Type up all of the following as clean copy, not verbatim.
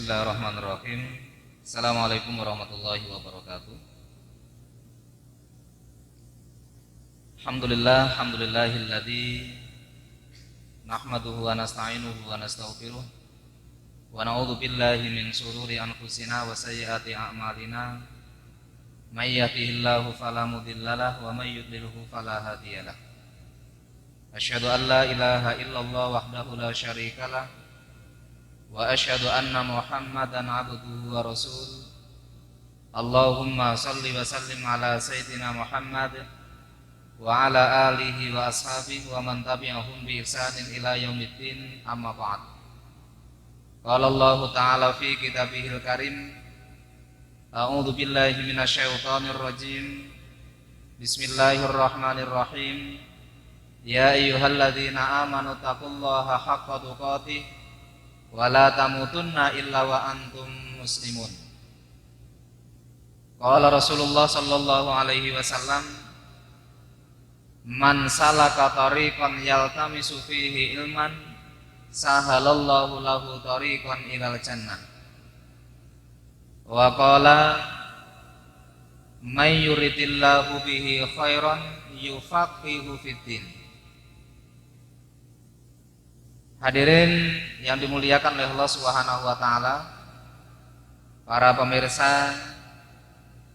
Bismillahirrahmanirrahim. Assalamualaikum warahmatullahi wabarakatuh. Alhamdulillahilladzi nahmaduhu wa nasta'inuhu wa nastaghfiruh wa na'udzu billahi min shururi anfusina wa sayyiati a'malina. May yahdihillahu fala mudhillalah wa may yudlilhu fala hadiyalah. Asyhadu an la ilaha illallah wahdahu la syarikalah wa asyhadu anna Muhammadan abduhu wa rasul. Allahumma salli wa sallim ala sayyidina Muhammad wa ala alihi wa ashabihi wa man tabi'ahum bi ihsanin ila yaumiddin, amma ba'd. Qala Allah ta'ala fi kitabihil karim, a'udzu billahi minasyaitonir rajim. Bismillahirrahmanirrahim. Ya ayyuhalladzina amanu taqullaha haqqa tuqatih wa la tamutunna illa wa antum muslimun. Qala Rasulullah sallallahu alaihi wasallam, man salaka tariqan yaltamisu fihi ilman sahalallahu lahu tariqan ilal jannah. Wa qala may yuridillahu bihi khairan yufaqihu fiddin. Hadirin yang dimuliakan oleh Allah Subhanahu wa taala, para pemirsa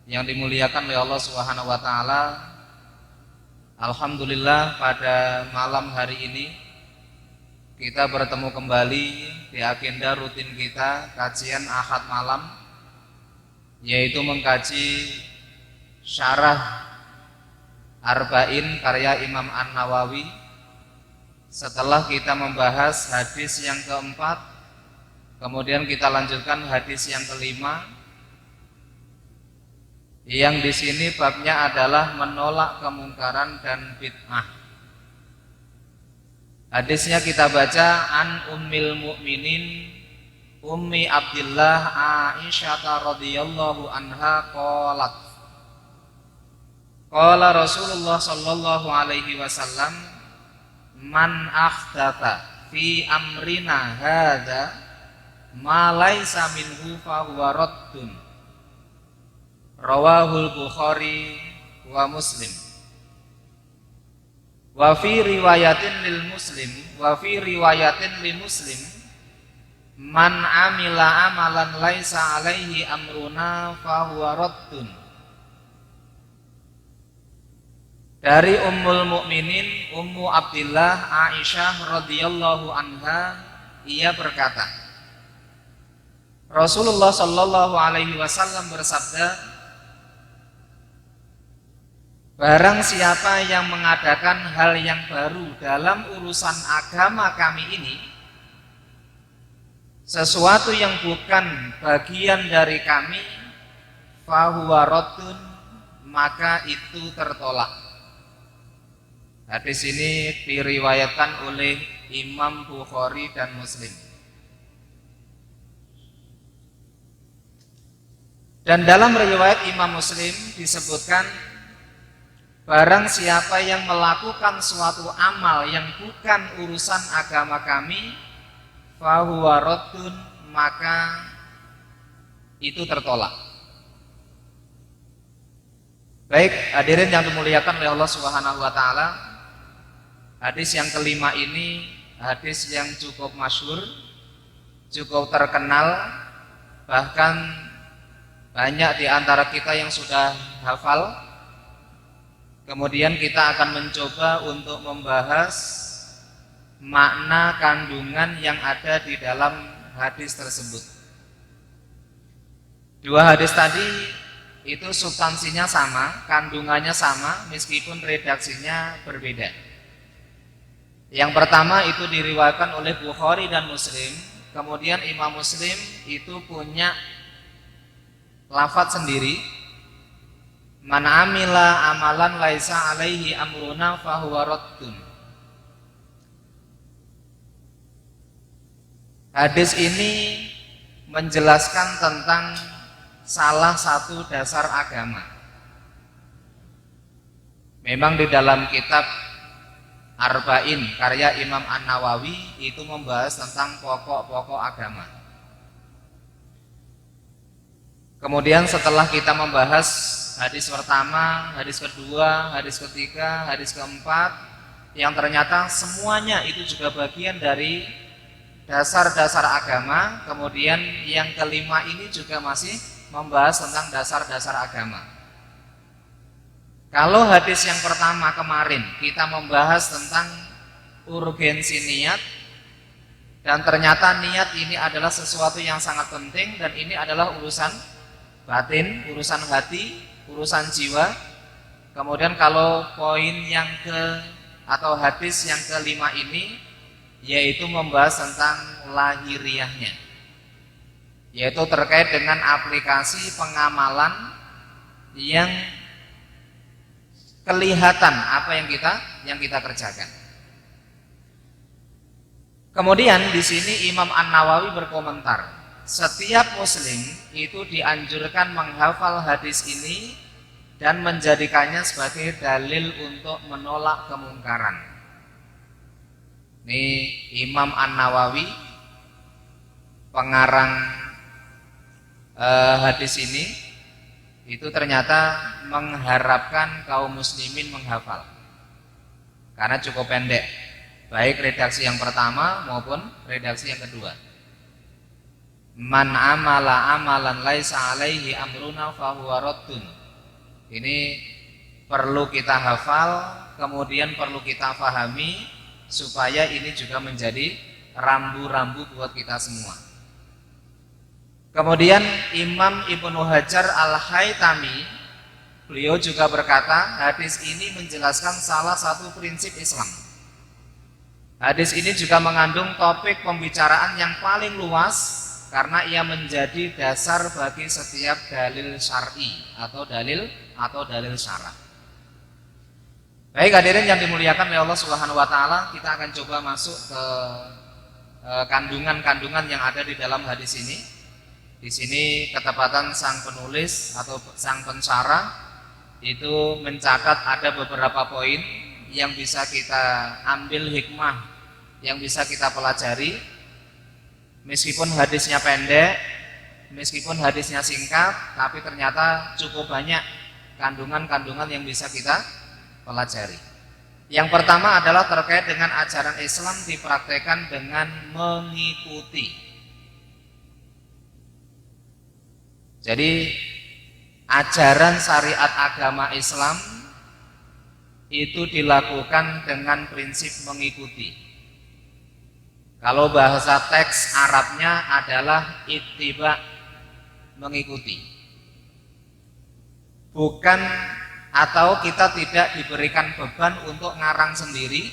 yang dimuliakan oleh Allah Subhanahu wa taala, alhamdulillah pada malam hari ini kita bertemu kembali di agenda rutin kita kajian Ahad malam, yaitu mengkaji syarah Arba'in karya Imam An-Nawawi. Setelah kita membahas hadis yang keempat, kemudian kita lanjutkan hadis yang kelima, yang di sini babnya adalah menolak kemungkaran dan bid'ah. Hadisnya kita baca an Ummil Mukminin Ummi Abdillah Aisyah radhiyallahu anha qalat, qala Rasulullah sallallahu alaihi wasallam, man akhdatha fi amrina hadza ma laisa minhu fa huwa raddun. Rawahul Bukhari wa Muslim. Wa fi riwayatin lil Muslim, wa fi riwayatin li Muslim, man amila amalan laisa alaihi amruna fa huwa raddun. Dari Ummul Mukminin Ummu Abdillah Aisyah radhiyallahu anha, ia berkata, Rasulullah sallallahu alaihi wasallam bersabda, barang siapa yang mengadakan hal yang baru dalam urusan agama kami ini, sesuatu yang bukan bagian dari kami, fahuwa raddun, maka itu tertolak. Hadis ini diriwayatkan oleh Imam Bukhari dan Muslim. Dan dalam riwayat Imam Muslim disebutkan, barang siapa yang melakukan suatu amal yang bukan urusan agama kami, fahuwa raddun, maka itu tertolak. Baik, hadirin yang dimuliakan oleh Allah Subhanahu wa taala, hadis yang kelima ini hadis yang cukup masyhur, cukup terkenal, bahkan banyak di antara kita yang sudah hafal. Kemudian kita akan mencoba untuk membahas makna kandungan yang ada di dalam hadis tersebut. Dua hadis tadi itu substansinya sama, kandungannya sama, meskipun redaksinya berbeda. Yang pertama itu diriwayatkan oleh Bukhari dan Muslim. Kemudian Imam Muslim itu punya lafadz sendiri, man amila amalan laisa alaihi amruna fahuwa raddun. Hadis ini menjelaskan tentang salah satu dasar agama. Memang di dalam kitab Arba'in karya Imam An-Nawawi itu membahas tentang pokok-pokok agama. Kemudian setelah kita membahas hadis pertama, hadis kedua, hadis ketiga, hadis keempat, yang ternyata semuanya itu juga bagian dari dasar-dasar agama. Kemudian yang kelima ini juga masih membahas tentang dasar-dasar agama. Kalau hadis yang pertama kemarin kita membahas tentang urgensi niat, dan ternyata niat ini adalah sesuatu yang sangat penting, dan ini adalah urusan batin, urusan hati, urusan jiwa. Kemudian kalau poin yang atau hadis yang kelima ini, yaitu membahas tentang lahiriahnya, yaitu terkait dengan aplikasi pengamalan yang kelihatan apa yang kita kerjakan. Kemudian di sini Imam An-Nawawi berkomentar, setiap muslim itu dianjurkan menghafal hadis ini dan menjadikannya sebagai dalil untuk menolak kemungkaran. Ini Imam An-Nawawi, pengarang hadis ini, itu ternyata mengharapkan kaum muslimin menghafal karena cukup pendek, baik redaksi yang pertama maupun redaksi yang kedua. Man amala amalan laisa alaihi amruna fahuwa raddun. Ini perlu kita hafal, kemudian perlu kita pahami supaya ini juga menjadi rambu-rambu buat kita semua. Kemudian Imam Ibnu Hajar Al-Haytami, beliau juga berkata, hadis ini menjelaskan salah satu prinsip Islam. Hadis ini juga mengandung topik pembicaraan yang paling luas karena ia menjadi dasar bagi setiap dalil syar'i atau dalil syara'. Baik hadirin yang dimuliakan oleh Allah Subhanahu wa taala, kita akan coba masuk ke kandungan-kandungan yang ada di dalam hadis ini. Di sini ketepatan sang penulis atau sang pensyarah itu mencatat ada beberapa poin yang bisa kita ambil hikmah, yang bisa kita pelajari. Meskipun hadisnya pendek, meskipun hadisnya singkat, tapi ternyata cukup banyak kandungan-kandungan yang bisa kita pelajari. Yang pertama adalah terkait dengan ajaran Islam dipraktekkan dengan mengikuti. Jadi ajaran syariat agama Islam itu dilakukan dengan prinsip mengikuti. Kalau bahasa teks Arabnya adalah ittiba, mengikuti. Bukan atau kita tidak diberikan beban untuk ngarang sendiri,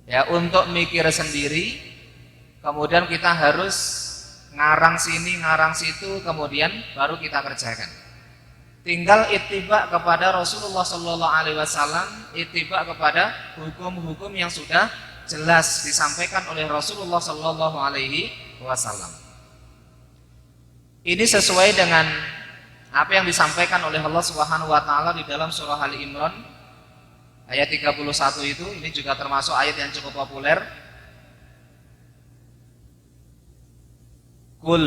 ya, untuk mikir sendiri, kemudian kita harus ngarang sini, ngarang situ, kemudian baru kita kerjakan. Tinggal ittiba kepada Rasulullah Sallallahu Alaihi Wasallam, ittiba kepada hukum-hukum yang sudah jelas disampaikan oleh Rasulullah Sallallahu Alaihi Wasallam. Ini sesuai dengan apa yang disampaikan oleh Allah Subhanahu Wa Taala di dalam surah Ali Imran ayat 31 itu. Ini juga termasuk ayat yang cukup populer. Qul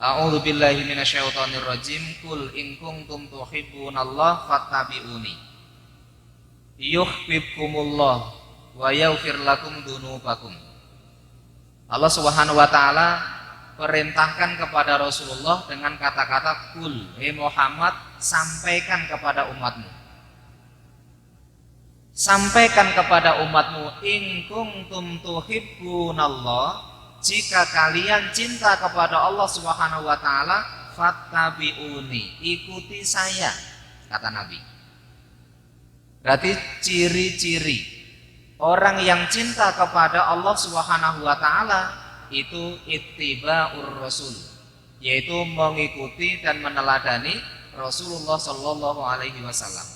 a'udzu billahi minasyaitonir rajim, qul in kuntum tuhibbunallaha fattabi'uni yuhibbukumullah wa yaghfir lakum dzunubakum. Allah Subhanahu wa taala perintahkan kepada Rasulullah dengan kata-kata qul, hei Muhammad, sampaikan kepada umatmu. Sampaikan kepada umatmu, in kuntum tuhibbunallah, jika kalian cinta kepada Allah Subhanahu wa taala, fattabi'uni, ikuti saya, kata Nabi. Berarti ciri-ciri orang yang cinta kepada Allah Subhanahu wa taala itu ittiba'ur rasul, yaitu mengikuti dan meneladani Rasulullah sallallahu alaihi wasallam.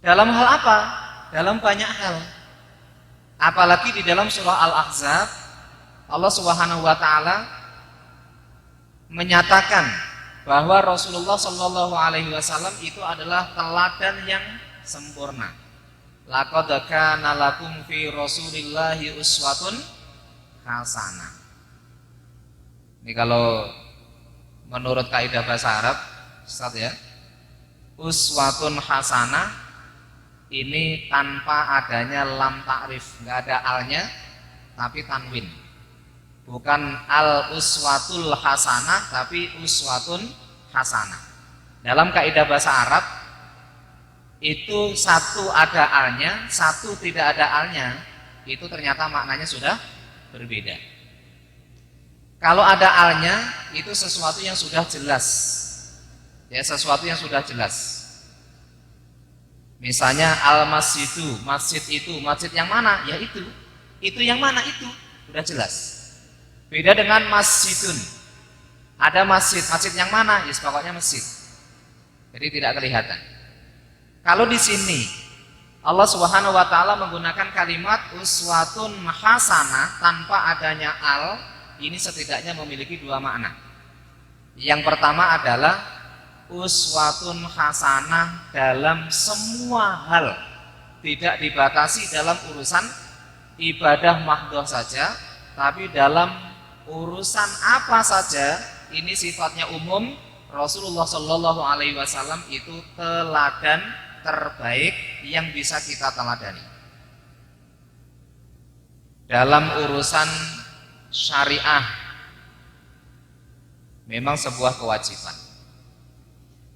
Dalam hal apa? Dalam banyak hal. Apalagi di dalam surah Al-Ahzab Allah Subhanahu wa taala menyatakan bahwa Rasulullah sallallahu alaihi wasallam itu adalah teladan yang sempurna. Laqad kana lakum fi Rasulillahi uswatun hasanah. Ini kalau menurut kaidah bahasa Arab, Ustaz ya, uswatun hasanah ini tanpa adanya lam ta'rif, nggak ada alnya tapi tanwin. Bukan al uswatul hasanah tapi uswatun hasanah. Dalam kaidah bahasa Arab itu satu ada alnya, satu tidak ada alnya, itu ternyata maknanya sudah berbeda. Kalau ada alnya itu sesuatu yang sudah jelas. Ya, sesuatu yang sudah jelas. Misalnya al-masjidu, masjid itu, masjid yang mana? Ya itu. Itu yang mana itu? Sudah jelas. Beda dengan masjidun. Ada masjid, masjid yang mana? Ya pokoknya masjid. Jadi tidak kelihatan. Kalau di sini Allah Subhanahu wa taala menggunakan kalimat uswatun hasanah tanpa adanya al, ini setidaknya memiliki dua makna. Yang pertama adalah uswatun hasanah dalam semua hal, tidak dibatasi dalam urusan ibadah mahdhah saja, tapi dalam urusan apa saja ini sifatnya umum. Rasulullah Shallallahu Alaihi Wasallam itu teladan terbaik yang bisa kita teladani dalam urusan syariah. Memang sebuah kewajiban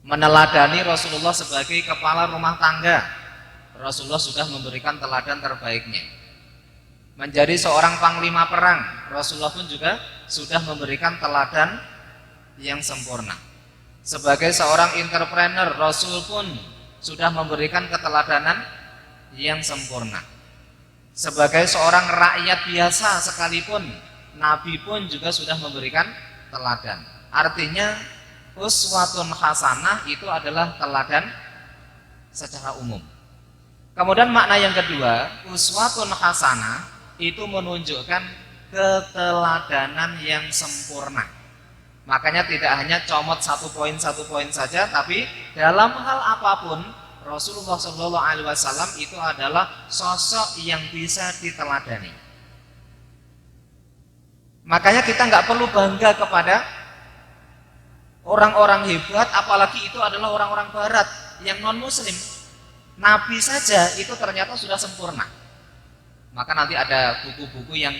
meneladani Rasulullah sebagai kepala rumah tangga. Rasulullah sudah memberikan teladan terbaiknya. Menjadi seorang panglima perang, Rasulullah pun juga sudah memberikan teladan yang sempurna. Sebagai seorang entrepreneur, Rasul pun sudah memberikan keteladanan yang sempurna. Sebagai seorang rakyat biasa sekalipun, Nabi pun juga sudah memberikan teladan. Artinya uswatun hasanah itu adalah teladan secara umum. Kemudian makna yang kedua, uswatun hasanah itu menunjukkan keteladanan yang sempurna. Makanya tidak hanya comot satu poin saja, tapi dalam hal apapun Rasulullah Shallallahu Alaihi Wasallam itu adalah sosok yang bisa diteladani. Makanya kita nggak perlu bangga kepada orang-orang hebat, apalagi itu adalah orang-orang barat yang non-muslim. Nabi saja itu ternyata sudah sempurna. Maka nanti ada buku-buku yang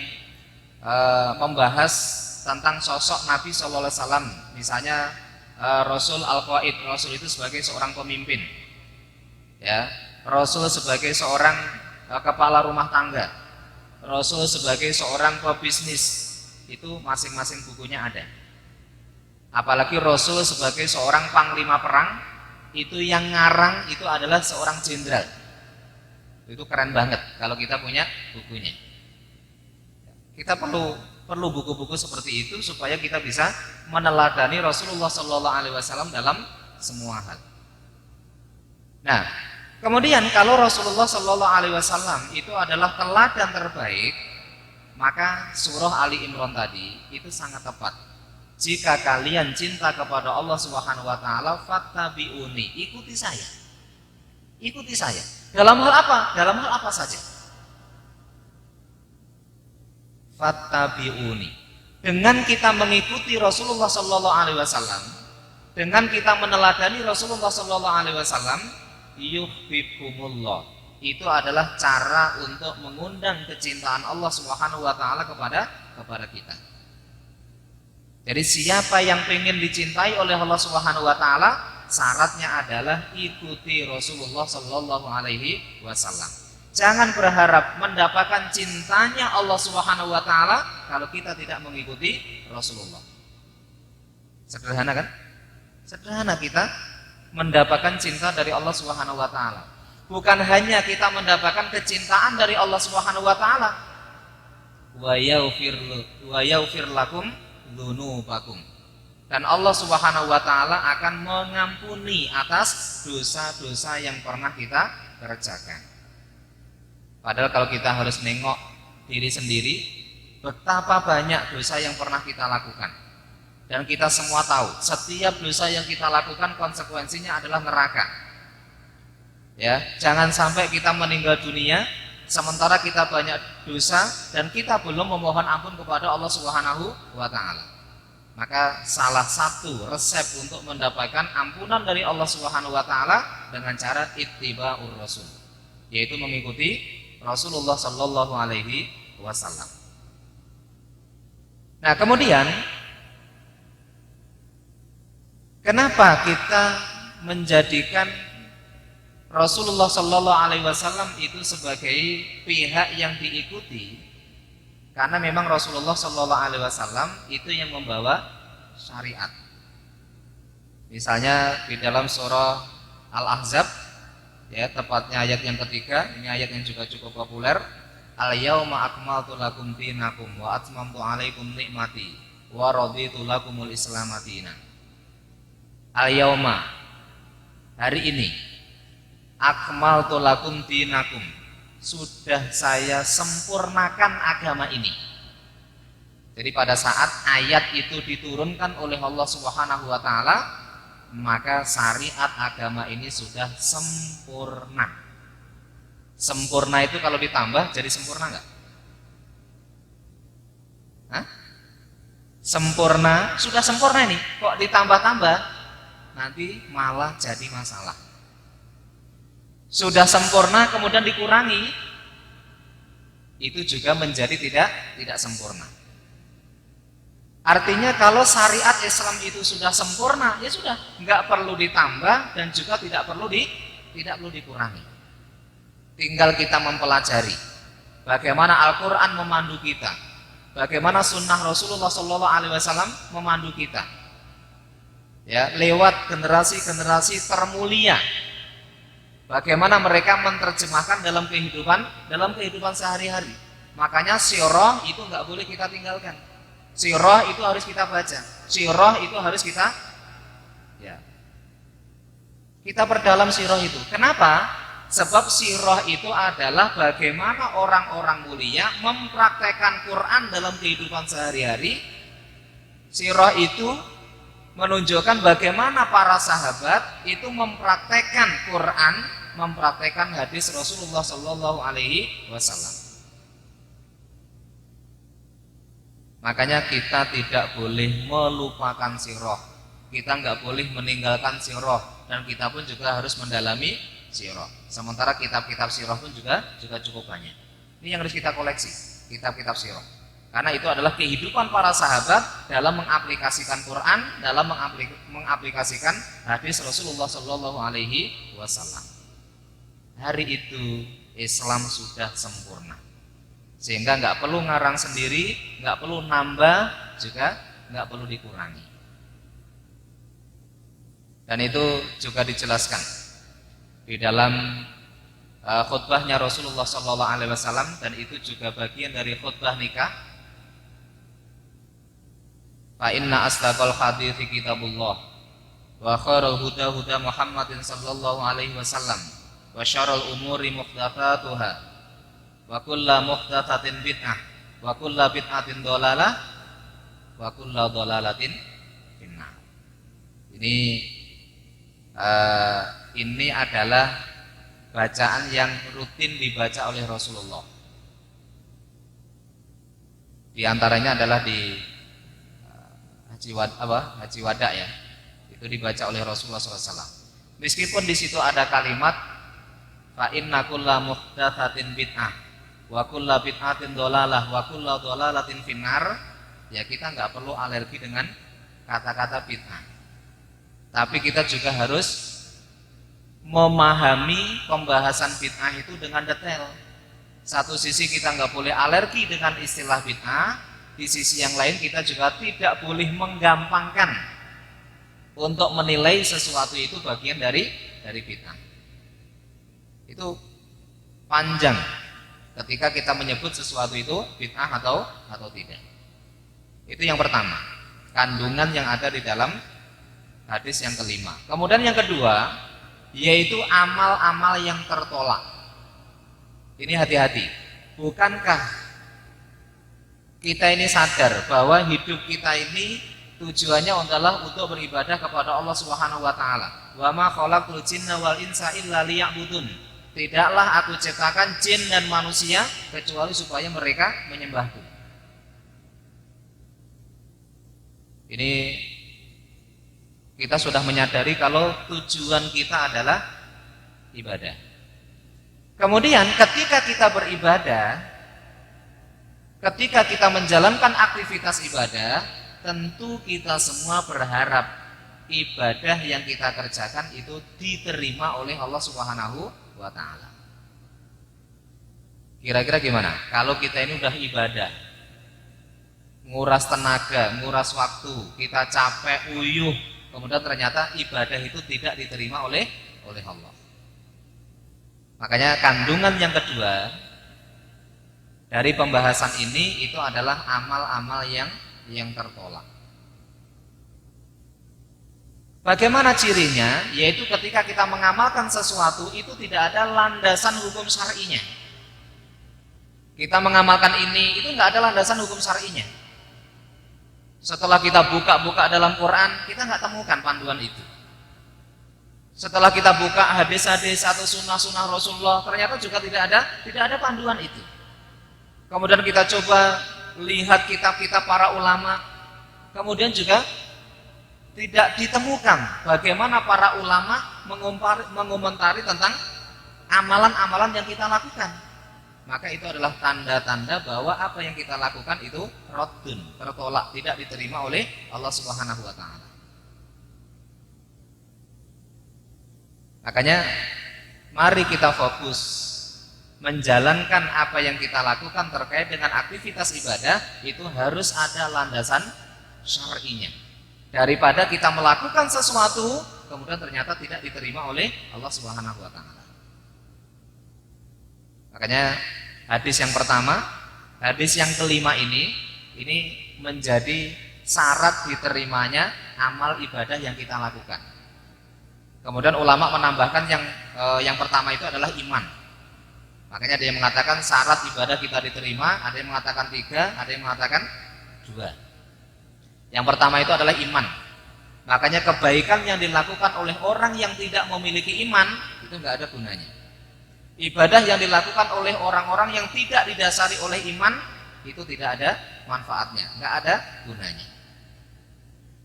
membahas tentang sosok Nabi Sallallahu Alaihi Wasallam. Misalnya Rasul Al-Qaid, Rasul itu sebagai seorang pemimpin, ya. Rasul sebagai seorang kepala rumah tangga, Rasul sebagai seorang pebisnis. Itu masing-masing bukunya ada. Apalagi Rasul sebagai seorang panglima perang, itu yang ngarang itu adalah seorang jenderal. Itu keren banget kalau kita punya bukunya. Kita perlu buku-buku seperti itu supaya kita bisa meneladani Rasulullah Shallallahu Alaihi Wasallam dalam semua hal. Nah, kemudian kalau Rasulullah Shallallahu Alaihi Wasallam itu adalah teladan terbaik, maka surah Ali Imran tadi itu sangat tepat. Jika kalian cinta kepada Allah Subhanahu wa taala, fattabi'uni, ikuti saya. Ikuti saya. Dalam hal apa? Dalam hal apa saja. Fattabi'uni. Dengan kita mengikuti Rasulullah sallallahu alaihi wasallam, dengan kita meneladani Rasulullah sallallahu alaihi wasallam, yuhibbukumullah. Itu adalah cara untuk mengundang kecintaan Allah Subhanahu wa taala kepada kita. Jadi siapa yang ingin dicintai oleh Allah Subhanahu wa taala, syaratnya adalah ikuti Rasulullah sallallahu alaihi wasallam. Jangan berharap mendapatkan cintanya Allah Subhanahu wa taala kalau kita tidak mengikuti Rasulullah. Sederhana kan? Sederhana kita mendapatkan cinta dari Allah Subhanahu wa taala. Bukan hanya kita mendapatkan kecintaan dari Allah Subhanahu wa taala. Wa yaghfir lakum dzunubakum. Dan Allah Subhanahu wa taala akan mengampuni atas dosa-dosa yang pernah kita kerjakan. Padahal kalau kita harus nengok diri sendiri, betapa banyak dosa yang pernah kita lakukan. Dan kita semua tahu, setiap dosa yang kita lakukan konsekuensinya adalah neraka. Ya, jangan sampai kita meninggal dunia sementara kita banyak dosa dan kita belum memohon ampun kepada Allah Subhanahu wa taala. Maka salah satu resep untuk mendapatkan ampunan dari Allah Subhanahu wa taala dengan cara ittiba'ur rasul, yaitu mengikuti Rasulullah sallallahu alaihi wasallam. Nah, kemudian kenapa kita menjadikan Rasulullah sallallahu alaihi wasallam itu sebagai pihak yang diikuti? Karena memang Rasulullah Shallallahu Alaihi Wasallam itu yang membawa syariat. Misalnya di dalam surah Al-Ahzab, ya tepatnya ayat yang ketiga, ini ayat yang juga cukup populer. Al-yauma akmaltu lakum dinakum wa atmamtu alaikum nikmati wa raditu lakumul Islam madina. Al-yauma, hari ini, akmaltu lakum dinakum, sudah saya sempurnakan agama ini. Jadi pada saat ayat itu diturunkan oleh Allah Subhanahu wa taala, maka syariat agama ini sudah sempurna. Sempurna itu kalau ditambah jadi sempurna enggak? Hah? Sempurna, sudah sempurna ini, kok ditambah-tambah nanti malah jadi masalah. Sudah sempurna kemudian dikurangi, itu juga menjadi tidak sempurna. Artinya kalau syariat Islam itu sudah sempurna, ya sudah, nggak perlu ditambah dan juga tidak perlu dikurangi. Tinggal kita mempelajari bagaimana Al-Quran memandu kita, bagaimana Sunnah Rasulullah SAW memandu kita, ya lewat generasi-generasi termulia. Bagaimana mereka menerjemahkan dalam kehidupan sehari-hari. Makanya sirah itu nggak boleh kita tinggalkan. Sirah itu harus kita baca. Sirah itu harus kita perdalam sirah itu. Kenapa? Sebab sirah itu adalah bagaimana orang-orang mulia mempraktekkan Quran dalam kehidupan sehari-hari. Sirah itu menunjukkan bagaimana para sahabat itu mempraktekkan Quran, mempraktekkan hadis Rasulullah Sallallahu Alaihi Wasallam. Makanya kita tidak boleh melupakan sirah, kita nggak boleh meninggalkan sirah, dan kita pun juga harus mendalami sirah. Sementara kitab-kitab sirah pun juga cukup banyak. Ini yang harus kita koleksi, kitab-kitab sirah. Karena itu adalah kehidupan para sahabat dalam mengaplikasikan Quran, dalam mengaplikasikan hadis Rasulullah Sallallahu Alaihi Wasallam. Hari itu Islam sudah sempurna, sehingga nggak perlu ngarang sendiri, nggak perlu nambah, juga nggak perlu dikurangi. Dan itu juga dijelaskan di dalam khutbahnya Rasulullah Sallallahu Alaihi Wasallam, dan itu juga bagian dari khutbah nikah. Fa inna asdaqal hadithi kitabullah wa khairul huda huda Muhammadin sallallahu alaihi wasallam wa syarrul umuri muhdatsatuha wa kullu muhdatsatin bid'ah wa kullu bid'atin dhalalah wa kullu dhalalatin finnar. Ini adalah bacaan yang rutin dibaca oleh Rasulullah. Di antaranya adalah di Haji Wada ya, itu dibaca oleh Rasulullah SAW. Meskipun di situ ada kalimat fa inna kulla muhdatsatin bid'ah wa kulla bid'atin dhalalah wa kulla dhalalatin finnar, ya kita nggak perlu alergi dengan kata-kata bid'ah. Tapi kita juga harus memahami pembahasan bid'ah itu dengan detail. Satu sisi kita nggak boleh alergi dengan istilah bid'ah, di sisi yang lain kita juga tidak boleh menggampangkan untuk menilai sesuatu itu bagian dari bid'ah. Itu panjang ketika kita menyebut sesuatu itu bid'ah atau tidak. Itu yang pertama, kandungan yang ada di dalam hadis yang kelima. Kemudian yang kedua, yaitu amal-amal yang tertolak. Ini hati-hati. Bukankah kita ini sadar bahwa hidup kita ini tujuannya adalah untuk beribadah kepada Allah Subhanahu wa taala. Wa ma khalaqtul jinna wal insa illa liya'budun. Tidaklah aku ciptakan jin dan manusia kecuali supaya mereka menyembahku. Ini kita sudah menyadari kalau tujuan kita adalah ibadah. Kemudian ketika kita beribadah, ketika kita menjalankan aktivitas ibadah, tentu kita semua berharap ibadah yang kita kerjakan itu diterima oleh Allah Subhanahu wa taala. Kira-kira gimana? Kalau kita ini udah ibadah, nguras tenaga, nguras waktu, kita capek, uyuh, kemudian ternyata ibadah itu tidak diterima oleh Allah. Makanya kandungan yang kedua dari pembahasan ini itu adalah amal-amal yang tertolak. Bagaimana cirinya? Yaitu ketika kita mengamalkan sesuatu itu tidak ada landasan hukum syar'inya. Kita mengamalkan ini itu nggak ada landasan hukum syar'inya. Setelah kita buka-buka dalam Quran, kita nggak temukan panduan itu. Setelah kita buka hadis-hadis atau sunnah-sunnah Rasulullah, ternyata juga tidak ada panduan itu. Kemudian kita coba lihat kitab-kitab para ulama, kemudian juga tidak ditemukan bagaimana para ulama mengomentari tentang amalan-amalan yang kita lakukan. Maka itu adalah tanda-tanda bahwa apa yang kita lakukan itu raddun, tertolak, tidak diterima oleh Allah Subhanahu wa taala. Makanya mari kita fokus menjalankan apa yang kita lakukan terkait dengan aktivitas ibadah itu harus ada landasan syar'inya. Daripada kita melakukan sesuatu kemudian ternyata tidak diterima oleh Allah Subhanahu wa taala. Makanya hadis yang pertama, hadis yang kelima ini menjadi syarat diterimanya amal ibadah yang kita lakukan. Kemudian ulama menambahkan yang pertama itu adalah iman. Makanya ada yang mengatakan syarat ibadah kita diterima, ada yang mengatakan 3, ada yang mengatakan 2. Yang pertama itu adalah iman. Makanya kebaikan yang dilakukan oleh orang yang tidak memiliki iman itu nggak ada gunanya. Ibadah yang dilakukan oleh orang-orang yang tidak didasari oleh iman itu tidak ada manfaatnya, nggak ada gunanya.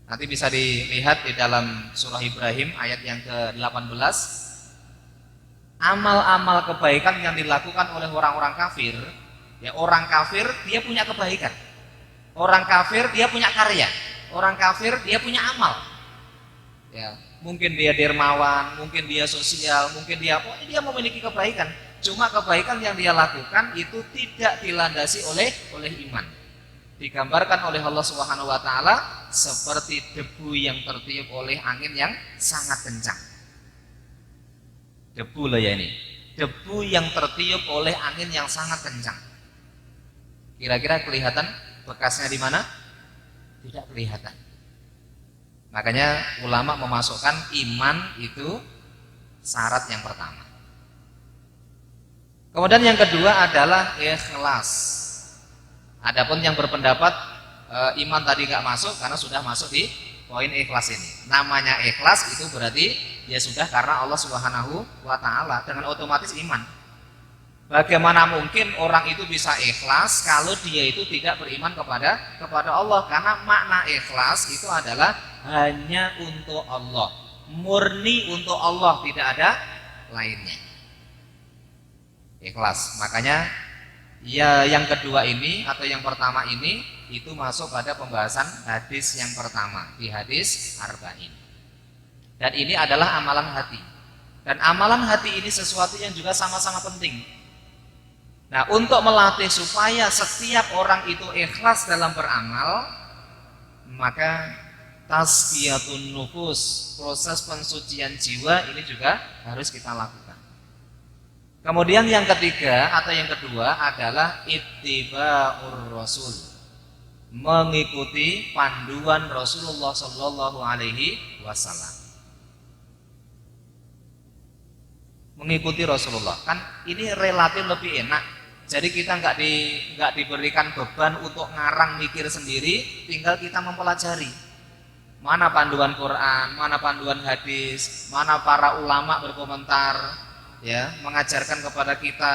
Nanti bisa dilihat di dalam surah Ibrahim ayat yang ke-18. Amal-amal kebaikan yang dilakukan oleh orang-orang kafir, ya orang kafir dia punya kebaikan. Orang kafir dia punya karya, orang kafir dia punya amal. Ya, mungkin dia dermawan, mungkin dia sosial, mungkin dia memiliki kebaikan. Cuma kebaikan yang dia lakukan itu tidak dilandasi oleh iman. Digambarkan oleh Allah Subhanahu wa taala seperti debu yang tertiup oleh angin yang sangat kencang. Debu loh ya ini. Debu yang tertiup oleh angin yang sangat kencang. Kira-kira kelihatan bekasnya di mana? Tidak kelihatan. Makanya ulama memasukkan iman itu syarat yang pertama. Kemudian yang kedua adalah ikhlas. Adapun yang berpendapat iman tadi nggak masuk karena sudah masuk di poin ikhlas ini. Namanya ikhlas itu berarti ya sudah karena Allah Subhanahu wa taala, dengan otomatis iman. Bagaimana mungkin orang itu bisa ikhlas kalau dia itu tidak beriman kepada Allah? Karena makna ikhlas itu adalah hanya untuk Allah, murni untuk Allah, tidak ada lainnya. Ikhlas. Makanya ya yang kedua ini atau yang pertama ini itu masuk pada pembahasan hadis yang pertama di hadis arba'in. Dan ini adalah amalan hati. Dan amalan hati ini sesuatu yang juga sama-sama penting. Nah, untuk melatih supaya setiap orang itu ikhlas dalam beramal, maka tazkiyatun nufus, proses pensucian jiwa ini juga harus kita lakukan. Kemudian yang ketiga atau yang kedua adalah ittiba'ur rasul, mengikuti panduan Rasulullah Shallallahu Alaihi Wasallam. Mengikuti Rasulullah kan ini relatif lebih enak. Jadi kita nggak diberikan beban untuk ngarang mikir sendiri, tinggal kita mempelajari mana panduan Quran, mana panduan hadis, mana para ulama berkomentar, ya mengajarkan kepada kita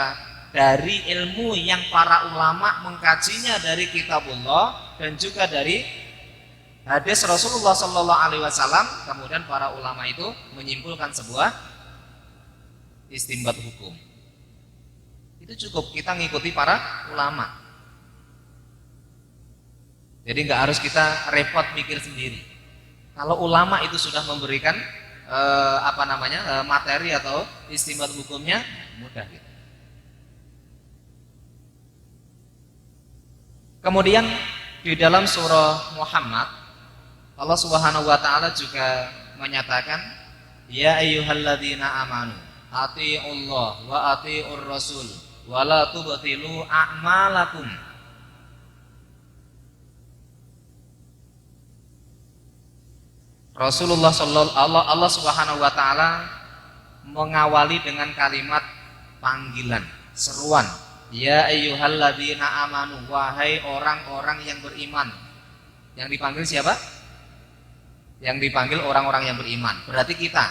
dari ilmu yang para ulama mengkajinya dari kitabullah dan juga dari hadis Rasulullah Shallallahu Alaihi Wasallam, kemudian para ulama itu menyimpulkan sebuah istinbat hukum. Itu cukup kita ngikuti para ulama. Jadi nggak harus kita repot mikir sendiri. Kalau ulama itu sudah memberikan materi atau istinbat hukumnya, mudah gitu. Kemudian di dalam surah Muhammad, Allah Subhanahu wa taala juga menyatakan, ya ayyuhalladzina amanu atiiullah wa atiiur rasul wa la tubtilu a'malakum. Allah Subhanahu wa taala mengawali dengan kalimat panggilan, seruan. Ya ayyuhalladzina amanu, wahai orang-orang yang beriman. Yang dipanggil siapa? Yang dipanggil orang-orang yang beriman. Berarti kita,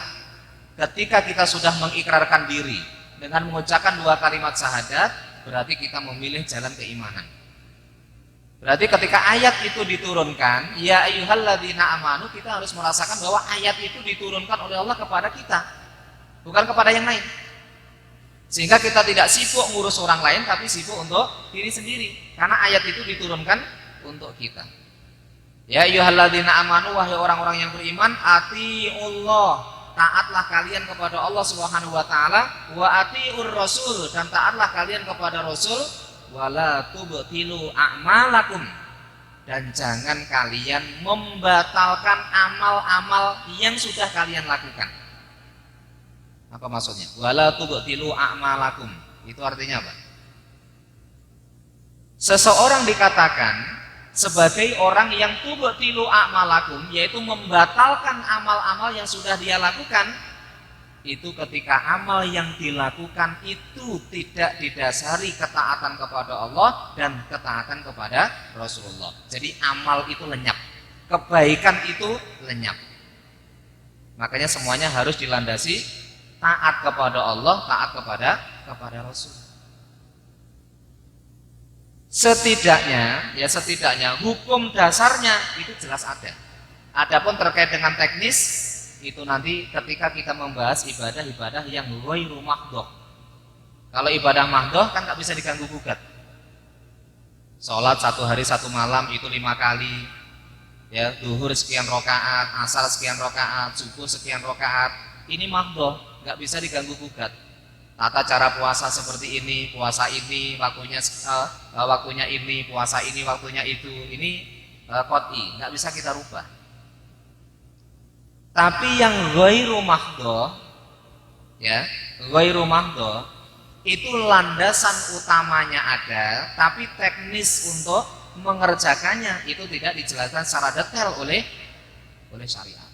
ketika kita sudah mengikrarkan diri dengan mengucapkan dua kalimat syahadat, berarti kita memilih jalan keimanan. Berarti ketika ayat itu diturunkan, ya ayyuhalladzina amanu, kita harus merasakan bahwa ayat itu diturunkan oleh Allah kepada kita, bukan kepada yang lain. Sehingga kita tidak sibuk ngurus orang lain, tapi sibuk untuk diri sendiri, karena ayat itu diturunkan untuk kita. Ya ayyuhalladzina amanu, wahai orang-orang yang beriman, atiullah, taatlah kalian kepada Allah Subhanahu wa taala, wa atiur rasul, dan taatlah kalian kepada Rasul, wala tubtilu a'malakum, dan jangan kalian membatalkan amal-amal yang sudah kalian lakukan. Apa maksudnya? Wala tubtilu a'malakum. Itu artinya apa? Seseorang dikatakan sebagai orang yang tubtilu a'malakum, yaitu membatalkan amal-amal yang sudah dia lakukan, itu ketika amal yang dilakukan itu tidak didasari ketaatan kepada Allah dan ketaatan kepada Rasulullah. Jadi amal itu lenyap, kebaikan itu lenyap. Makanya semuanya harus dilandasi taat kepada Allah, taat kepada Rasul. Setidaknya hukum dasarnya itu jelas ada. Adapun terkait dengan teknis itu nanti ketika kita membahas ibadah-ibadah yang ghairu mahdhah. Kalau ibadah mahdhah kan nggak bisa diganggu gugat. Sholat 1 hari 1 malam itu 5 kali, ya, zuhur sekian rakaat, asar sekian rakaat, subuh sekian rakaat. Ini mahdhah, nggak bisa diganggu gugat. Tata cara puasa seperti ini, puasa ini waktunya ini, puasa ini waktunya itu. Ini qot'i, nggak bisa kita rubah. Tapi yang ghairu mahdhah, ya, ghairu mahdhah itu landasan utamanya ada, tapi teknis untuk mengerjakannya itu tidak dijelaskan secara detail oleh syariat.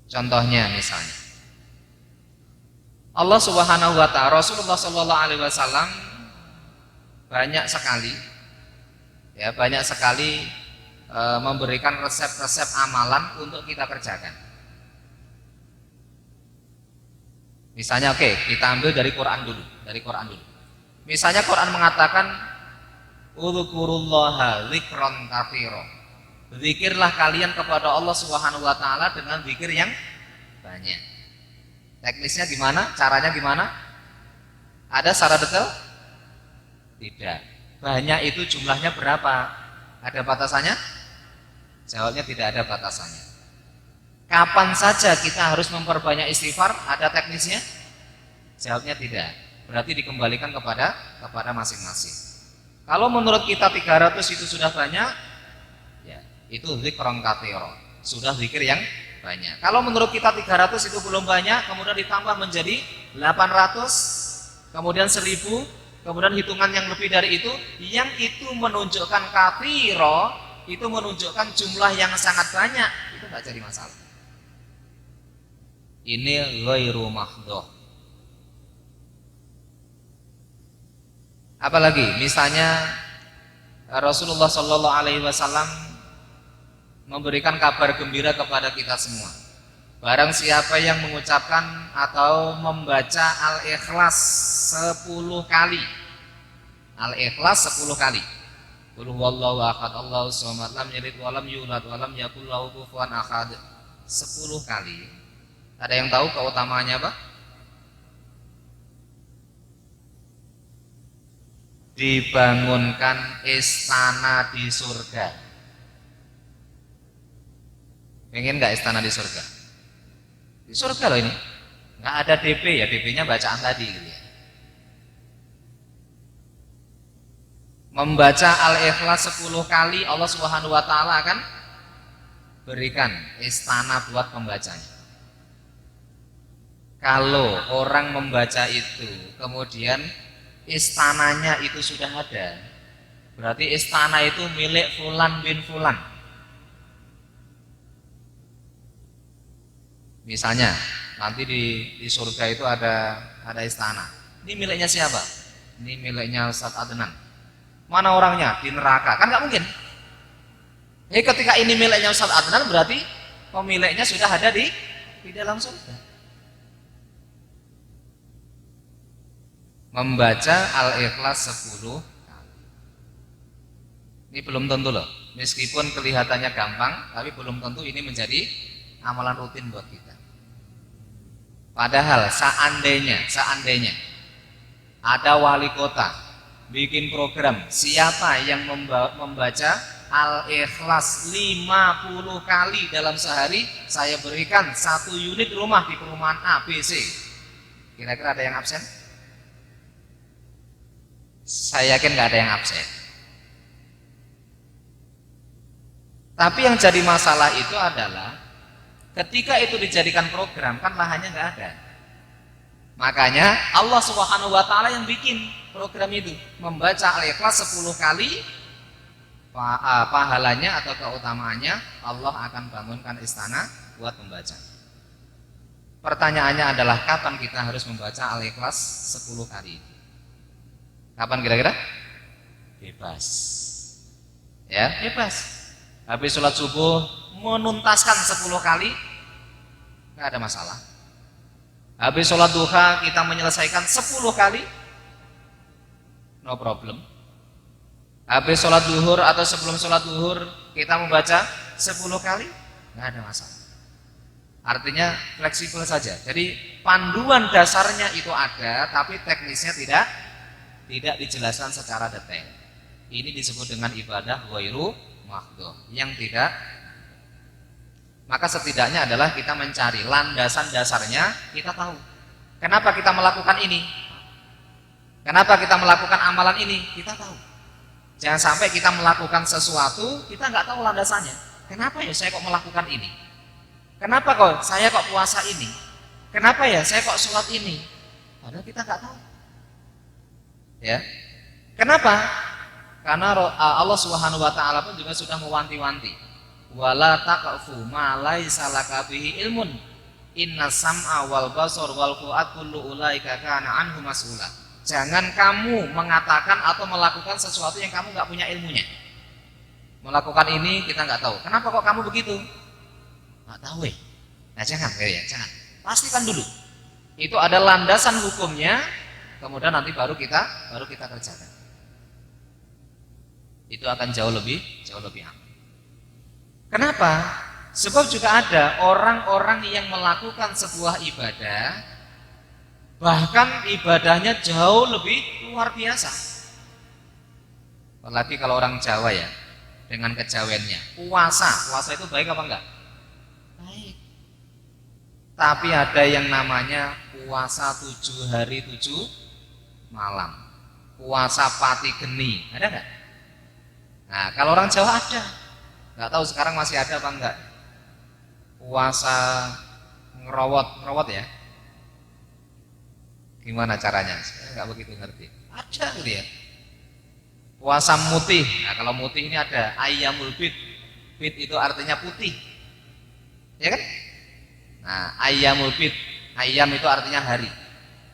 Contohnya misalnya Allah Subhanahu wa taala, Rasulullah Shallallahu Alaihi Wasallam banyak sekali memberikan resep-resep amalan untuk kita kerjakan. Misalnya kita ambil dari Quran dulu. Misalnya Quran mengatakan Udzukurullaha dzikran katsira. Zikirlah kalian kepada Allah Subhanahu wa taala dengan zikir yang banyak. Teknisnya gimana? Caranya gimana? Ada secara detail? Tidak. Banyak itu jumlahnya berapa? Ada batasannya? Jawabnya tidak ada batasannya. Kapan saja kita harus memperbanyak istighfar? Ada teknisnya? Jawabnya tidak. Berarti dikembalikan kepada masing-masing. Kalau menurut kita 300 itu sudah banyak, ya, itu dzikran katsira, sudah zikir yang banyak. Kalau menurut kita 300 itu belum banyak, kemudian ditambah menjadi 800, kemudian 1000, kemudian hitungan yang lebih dari itu, yang itu menunjukkan katsira, itu menunjukkan jumlah yang sangat banyak, itu nggak jadi masalah. Ini ghairu mahdhah. Apalagi misalnya Rasulullah Shallallahu Alaihi Wasallam memberikan kabar gembira kepada kita semua. Barang siapa yang mengucapkan atau membaca Al-Ikhlas 10 kali, Al-Ikhlas 10 kali, Qul huwallahu ahad, Allahus samad, lam yalid wa lam yulad wa lam yakul lahu kufuwan ahad 10 kali. Ada yang tahu keutamaannya apa? Dibangunkan istana di surga. Pengen nggak istana di surga? Di surga loh ini. Nggak ada DP ya, DP-nya bacaan tadi gitu ya. Membaca Al-Ikhlas 10 kali Allah Subhanahu wa taala akan berikan istana buat pembacanya. Kalau orang membaca itu kemudian istananya itu sudah ada, berarti istana itu milik fulan bin fulan. Misalnya nanti di surga itu ada istana. Ini miliknya siapa? Ini miliknya Ustaz Adnan. Mana orangnya? Di neraka. Kan nggak mungkin. Jadi ketika ini miliknya Ustaz Adnan berarti pemiliknya sudah ada di dalam surga. Membaca Al-Ikhlas 10 kali. Ini belum tentu loh. Meskipun kelihatannya gampang, tapi belum tentu ini menjadi amalan rutin buat kita. Padahal seandainya ada wali kota bikin program, siapa yang membaca Al-Ikhlas 50 kali dalam sehari, saya berikan 1 unit rumah di perumahan A, B, C. Kira-kira ada yang absen? Saya yakin nggak ada yang absen. Tapi yang jadi masalah itu adalah ketika itu dijadikan program, kan lahannya nggak ada. Makanya Allah Subhanahu wa taala yang bikin program itu, membaca Al-Ikhlas 10 kali, pahalanya atau keutamaannya Allah akan bangunkan istana buat membaca. Pertanyaannya adalah kapan kita harus membaca Al-Ikhlas 10 kali? Kapan kira-kira? Bebas. Ya, bebas. Habis sholat subuh menuntaskan 10 kali, nggak ada masalah. Habis sholat duha kita menyelesaikan 10 kali, no problem. Habis sholat duhur atau sebelum sholat duhur kita membaca 10 kali, nggak ada masalah. Artinya fleksibel saja. Jadi panduan dasarnya itu ada, tapi teknisnya tidak dijelaskan secara detail. Ini disebut dengan ibadah ghairu mahdhur, yang tidak. Maka setidaknya adalah kita mencari landasan dasarnya, kita tahu kenapa kita melakukan ini, kenapa kita melakukan amalan ini, kita tahu. Jangan sampai kita melakukan sesuatu kita nggak tahu landasannya. Kenapa ya saya kok melakukan ini? Kenapa kok saya kok puasa ini? Kenapa ya saya kok sholat ini? Padahal kita nggak tahu. Ya, kenapa? Karena Allah Subhanahu wa taala pun juga sudah mewanti-wanti. Wala taqfu ma laisa laka bihi ilmun. Innas sam'a wal basar wal fu'ad kullu ulaika kana anhu mas'ula. Jangan kamu mengatakan atau melakukan sesuatu yang kamu nggak punya ilmunya. Melakukan ini kita nggak tahu. Kenapa kok kamu begitu? Nggak tahu ya. Nah jangan, jangan. Pastikan dulu. Itu ada landasan hukumnya. Kemudian nanti baru kita kerjakan. Itu akan jauh lebih aman. Kenapa? Sebab juga ada orang-orang yang melakukan sebuah ibadah, bahkan ibadahnya jauh lebih luar biasa. Apalagi kalau orang Jawa ya, dengan kejawennya, puasa itu baik apa enggak? Baik. Tapi ada yang namanya puasa 7 hari 7 malam, puasa pati geni, ada nggak? Nah kalau orang Jawa ada, nggak tahu sekarang masih ada apa enggak. Puasa ngerowot ya, gimana caranya? Saya nggak begitu ngerti. Ada gitu ya. Puasa mutih, nah kalau mutih ini ada ayyamul bid, bid itu artinya putih, ya kan? Nah ayyamul bid, ayyam itu artinya hari.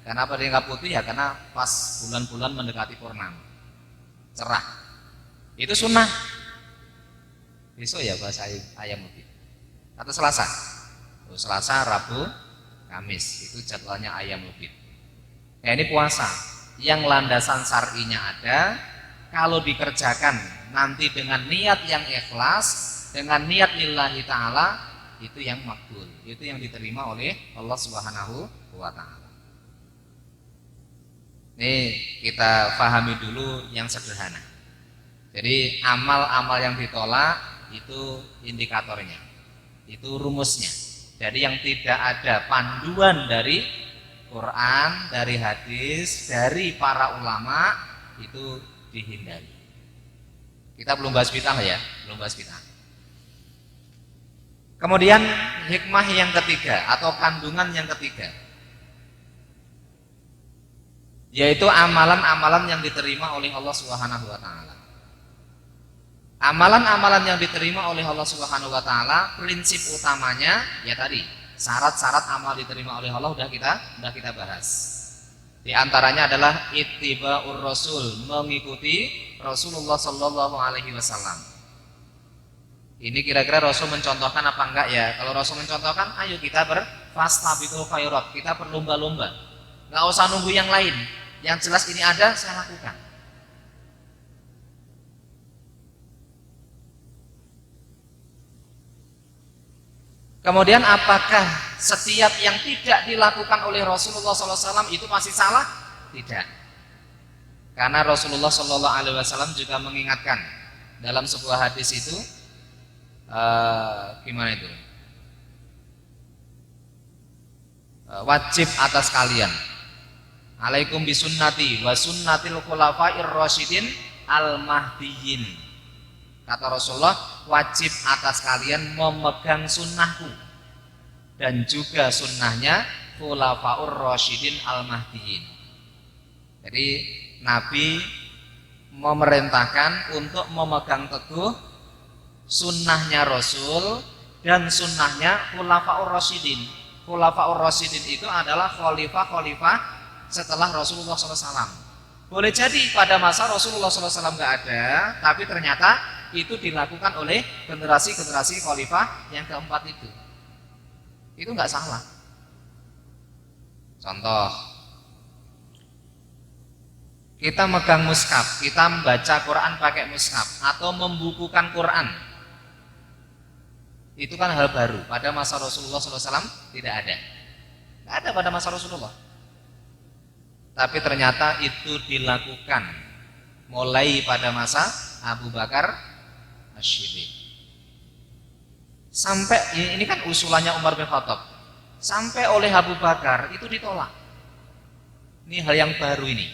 Kenapa dia nggak putih ya? Karena pas bulan-bulan mendekati purnama, cerah. Itu sunnah. Besok ya bahasa ayam putih. Atau Selasa. Selasa, Rabu, Kamis. Itu jadwalnya ayam putih. Nah ini puasa. Yang landasan syar'inya ada, kalau dikerjakan nanti dengan niat yang ikhlas, dengan niat lillahi ta'ala, itu yang makbul, itu yang diterima oleh Allah Subhanahu wa ta'ala. Ini kita pahami dulu yang sederhana. Jadi amal-amal yang ditolak itu indikatornya, itu rumusnya. Jadi yang tidak ada panduan dari Quran, dari hadis, dari para ulama, itu dihindari. Kita belum bahas bid'ah ya, belum bahas bid'ah. Kemudian hikmah yang ketiga atau kandungan yang ketiga, yaitu amalan-amalan yang diterima oleh Allah Subhanahu wa taala. Amalan-amalan yang diterima oleh Allah Subhanahu wa taala, prinsip utamanya ya tadi, syarat-syarat amal diterima oleh Allah sudah kita bahas. Di antaranya adalah ittiba'ur rasul, mengikuti Rasulullah sallallahu alaihi wasallam. Ini kira-kira Rasul mencontohkan apa enggak ya? Kalau Rasul mencontohkan, ayo kita fastabiqul khairat, kita berlomba-lomba. Enggak usah nunggu yang lain. Yang jelas ini ada, saya lakukan. Kemudian apakah setiap yang tidak dilakukan oleh Rasulullah SAW itu masih salah? Tidak. Karena Rasulullah SAW juga mengingatkan dalam sebuah hadis itu, gimana itu? Wajib atas kalian. Alaikum bisunnati wa sunnatil khulafair rasyidin al-mahdiyyin. Kata Rasulullah, wajib atas kalian memegang sunnahku dan juga sunnahnya khulafaur rasyidin al-mahdiyyin. Jadi Nabi memerintahkan untuk memegang teguh sunnahnya Rasul dan sunnahnya khulafaur rasyidin. Khulafaur rasyidin itu adalah khalifah-khalifah setelah Rasulullah SAW. Boleh jadi pada masa Rasulullah SAW nggak ada, tapi ternyata itu dilakukan oleh generasi-generasi khalifah yang keempat itu. Itu nggak salah. Contoh, kita megang mushaf, kita membaca Quran pakai mushaf atau membukukan Quran. Itu kan hal baru. Pada masa Rasulullah SAW tidak ada. Nggak ada pada masa Rasulullah. Tapi ternyata itu dilakukan mulai pada masa Abu Bakar As-Siddiq. Sampai ini kan usulannya Umar bin Khattab. Sampai oleh Abu Bakar itu ditolak. Ini hal yang baru ini.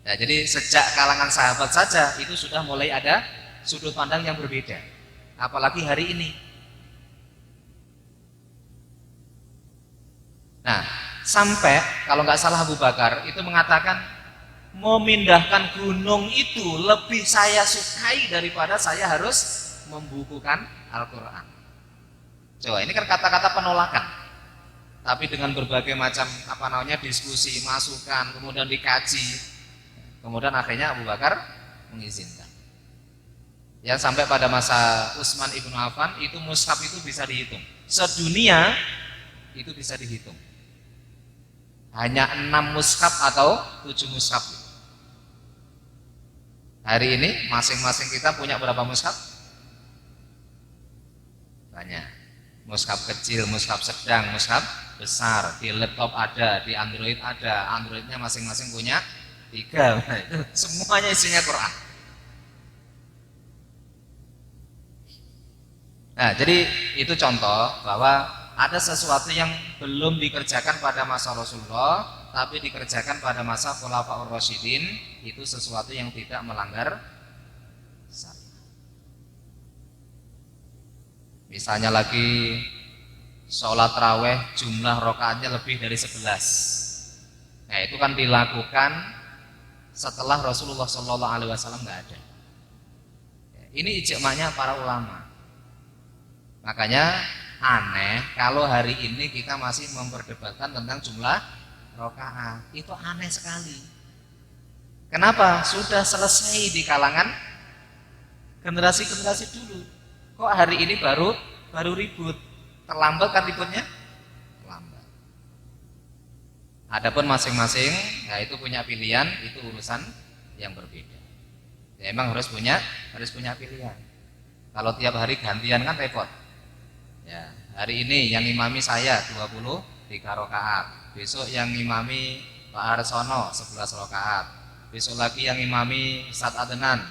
Nah, jadi sejak kalangan sahabat saja itu sudah mulai ada sudut pandang yang berbeda. Apalagi hari ini. Nah, sampai kalau nggak salah Abu Bakar itu mengatakan memindahkan gunung itu lebih saya sukai daripada saya harus membukukan Al-Quran. Coba ini kan kata-kata penolakan, tapi dengan berbagai macam diskusi, masukan, kemudian dikaji, kemudian akhirnya Abu Bakar mengizinkan. Ya sampai pada masa Utsman ibnu Affan itu mushaf itu bisa dihitung, sedunia itu bisa dihitung. Hanya 6 mushaf atau 7 mushaf. Hari ini masing-masing kita punya berapa mushaf? Banyak. Mushaf kecil, mushaf sedang, mushaf besar. Di laptop ada, di Android ada. Androidnya masing-masing punya 3. Semuanya isinya Quran. Nah, jadi itu contoh bahwa ada sesuatu yang belum dikerjakan pada masa Rasulullah, tapi dikerjakan pada masa Khulafaur Rasyidin, itu sesuatu yang tidak melanggar syariat. Misalnya lagi sholat raweh jumlah rakaatnya lebih dari 11. Nah, itu kan dilakukan setelah Rasulullah SAW nggak ada. Ini ijma'nya para ulama. Makanya aneh kalau hari ini kita masih memperdebatkan tentang jumlah rakaat. Itu aneh sekali. Kenapa? Sudah selesai di kalangan generasi-generasi dulu. Kok hari ini baru ribut? Terlambat kan ributnya? Terlambat. Adapun masing-masing, ya itu punya pilihan, itu urusan yang berbeda. Ya emang harus punya pilihan. Kalau tiap hari gantian kan repot. Ya, hari ini yang imami saya 23 rakaat. Besok yang imami Pak Arsono 11 rakaat. Besok lagi yang imami Ustaz Adnan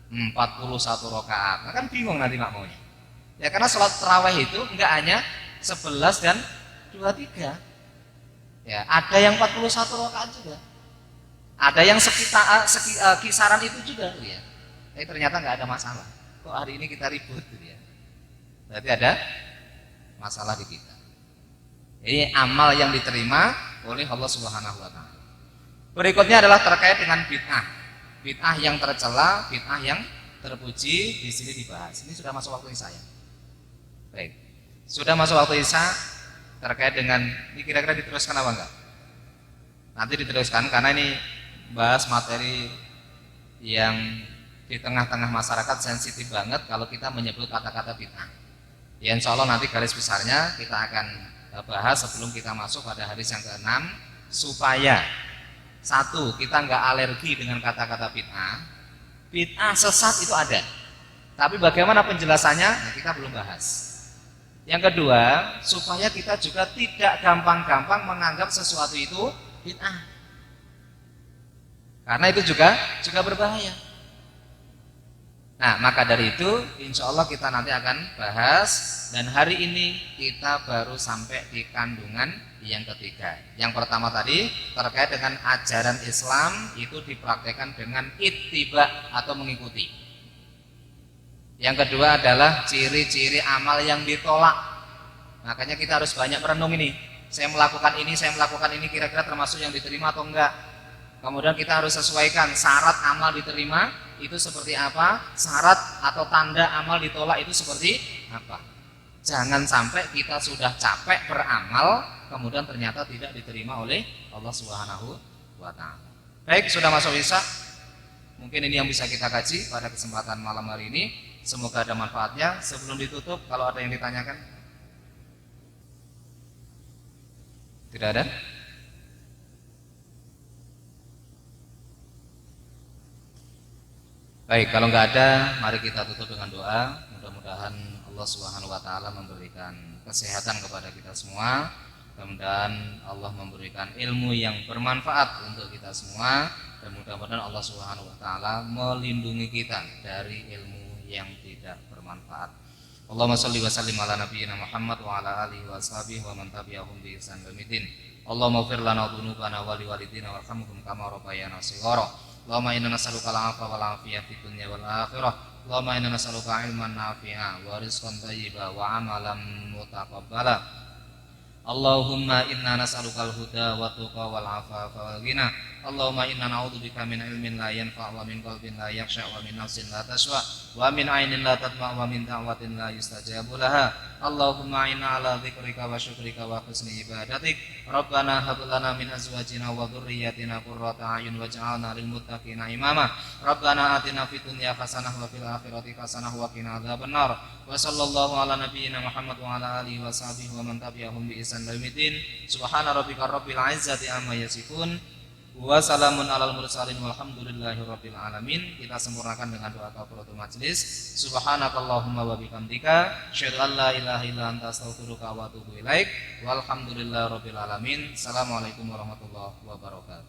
41 rakaat. Nah, kan bingung nanti makmumnya. Ya karena sholat tarawih itu enggak hanya 11 dan 23. Ya, ada yang 41 rakaat juga. Ada yang kisaran itu juga ya. Tapi ternyata enggak ada masalah. Kok hari ini kita ribut gitu ya. Berarti ada masalah di kita. Ini amal yang diterima oleh Allah Subhanahu wa taala. Berikutnya adalah terkait dengan bid'ah. Bid'ah yang tercela, bid'ah yang terpuji di sini dibahas. Ini sudah masuk waktu Isya ya. Baik. Sudah masuk waktu Isya terkait dengan ini kira-kira diteruskan apa enggak? Nanti diteruskan karena ini bahas materi yang di tengah-tengah masyarakat sensitif banget kalau kita menyebut kata-kata bid'ah. Ya insya Allah nanti garis besarnya kita akan bahas sebelum kita masuk pada hadis yang ke-6 supaya satu, kita nggak alergi dengan kata-kata bid'ah. Bid'ah sesat itu ada. Tapi bagaimana penjelasannya? Nah, kita belum bahas. Yang kedua, supaya kita juga tidak gampang-gampang menganggap sesuatu itu bid'ah. Karena itu juga berbahaya. Nah, maka dari itu insya Allah kita nanti akan bahas. Dan hari ini kita baru sampai di kandungan yang ketiga. Yang pertama tadi terkait dengan ajaran Islam itu dipraktekkan dengan ittiba atau mengikuti. Yang kedua adalah ciri-ciri amal yang ditolak. Makanya kita harus banyak merenung ini. Saya melakukan ini kira-kira termasuk yang diterima atau enggak. Kemudian kita harus sesuaikan syarat amal diterima itu seperti apa, syarat atau tanda amal ditolak itu seperti apa. Jangan sampai kita sudah capek beramal kemudian ternyata tidak diterima oleh Allah Subhanahu wa taala. Baik, sudah masuk Isya. Mungkin ini yang bisa kita kaji pada kesempatan malam hari ini. Semoga ada manfaatnya. Sebelum ditutup, kalau ada yang ditanyakan? Tidak ada? Baik, kalau nggak ada, mari kita tutup dengan doa. Mudah-mudahan Allah Subhanahu wa taala memberikan kesehatan kepada kita semua. Mudah-mudahan Allah memberikan ilmu yang bermanfaat untuk kita semua dan mudah-mudahan Allah Subhanahu wa taala melindungi kita dari ilmu yang tidak bermanfaat. Allahumma shalli wa sallim ala nabiyyina Muhammad wa ala alihi wa sahbihi wa man tabi'ahum bi ihsan ila yaumil. Allahumma ighfir lana dzunubana wa liwalidina warhamhum kama rabbayana shighara. Allahumma inna nas'aluka al-'afwa wal 'afiyah fid dunya wal akhirah. Allahumma inna nas'aluka 'ilman nafi'a wa rizqan thayyiban wa 'amalan mutaqabbala. Allahumma inna nas'alukal huda wa tuqa wal 'afafa wal ghina. Allahumma inna na'udzubika min ilmin la yanfa' wa min qalbin la yakhsha wa min nafsin la tashwa wa min 'ainin la tadma' wa min da'watin la yustajabu laha. Allahumma inna ala dzikrika wa syukrika wa husni ibadatik. Rabbana hab lana min azwajina wa dhurriyyatina qurrata a'yun waj'alna lil muttaqina imama. Rabbana atina fid dunya hasanah wa fil akhirati hasanah wa qina adzabannar. Wa sallallahu ala nabiyyina Muhammad wa ala alihi wa sahbihi wa man tabi'ahum bi ihsan ila yaumil. Subhana rabbika rabbil izzati amma yasifun. Wa salamun alal mursalin walhamdulillahi rabbil alamin. Kita sempurnakan dengan doa kafaratul majlis. Subhanakallahumma wa bihamdika asyhadu an la ilaha illa anta astaghfiruka wa atubu ilaik. Walhamdulillahi rabbil alamin. Assalamualaikum warahmatullahi wabarakatuh.